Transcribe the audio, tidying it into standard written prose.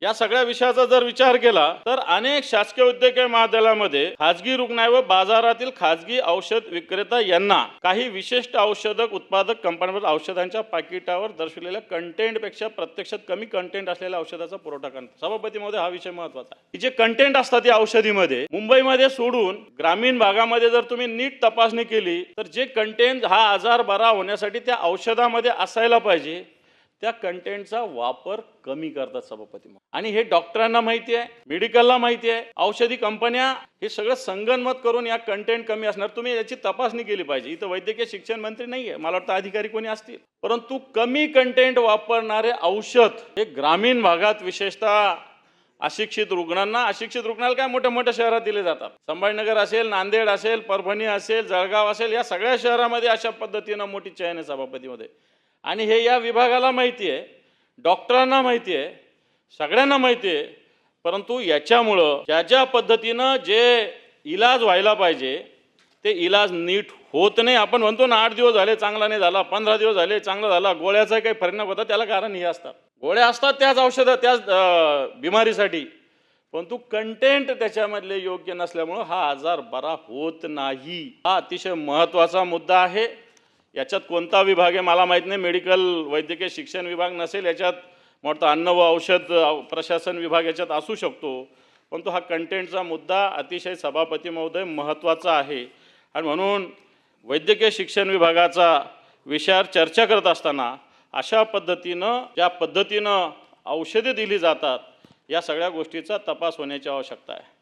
या सगळ्या विषयाचा जर विचार केला तर अनेक शासकीय वैद्यकीय महाविद्यालयामध्ये खाजगी रुग्णालय व बाजारातील खाजगी औषध विक्रेता यांना काही विशिष्ट औषध उत्पादक कंपन्यांवर औषधांच्या पाकिटावर दर्शवलेल्या कंटेंटपेक्षा प्रत्यक्षात कमी कंटेंट असलेल्या औषधाचा पुरवठा करतात। सभापती महोदय, हा विषय महत्त्वाचा आहे। जे कंटेंट असतात या औषधीमध्ये मुंबईमध्ये सोडून ग्रामीण भागामध्ये जर तुम्ही नीट तपासणी केली तर जे कंटेंट हा आजार बरा होण्यासाठी त्या औषधामध्ये असायला पाहिजे त्या कंटेंटचा वापर कमी करतात सभापती। आणि हे डॉक्टरांना माहिती आहे, मेडिकलला माहिती आहे, औषधी कंपन्या हे सगळं संगनमत करून या कंटेंट कमी असणार तुम्ही याची तपासणी केली पाहिजे। इथं वैद्यकीय शिक्षण मंत्री नाहीये, मला वाटतं अधिकारी कोणी असतील, परंतु कमी कंटेंट वापरणारे औषध हे ग्रामीण भागात विशेषतः अशिक्षित रुग्णाला काय मोठ्या मोठ्या शहरात दिले जातात। संभाजीनगर असेल, नांदेड असेल, परभणी असेल, जळगाव असेल, या सगळ्या शहरामध्ये अशा पद्धतीनं मोठी चैन आहे सभापतीमध्ये। आणि हे या विभागाला माहिती आहे, डॉक्टरांना माहिती आहे, सगळ्यांना माहिती आहे, परंतु याच्यामुळं ज्या पद्धतीनं जे इलाज व्हायला पाहिजे ते इलाज नीट होत नाही। आपण म्हणतो ना 8 दिवस झाले चांगला नाही झाला, 15 दिवस झाले चांगला झाला, गोळ्याचा काही परिणाम होता, त्याला कारण हे असतात, गोळ्या असतात त्याच औषधं त्याच बिमारीसाठी, परंतु कंटेंट त्याच्यामधले योग्य नसल्यामुळं हा आजार बरा होत नाही। हा अतिशय महत्त्वाचा मुद्दा आहे। याच्यात कोणता विभाग आहे मला माहीत नाही, मेडिकल वैद्यकीय शिक्षण विभाग नसेल याच्यात, मोठं अन्न व औषध प्रशासन विभाग याच्यात असू शकतो, परंतु हा कंटेंटचा मुद्दा अतिशय सभापती महोदय महत्त्वाचा आहे। आणि म्हणून वैद्यकीय शिक्षण विभागाचा विषयावर चर्चा करत असताना अशा पद्धतीनं ज्या पद्धतीनं औषधे दिली जातात या सगळ्या गोष्टीचा तपास होण्याची आवश्यकता आहे।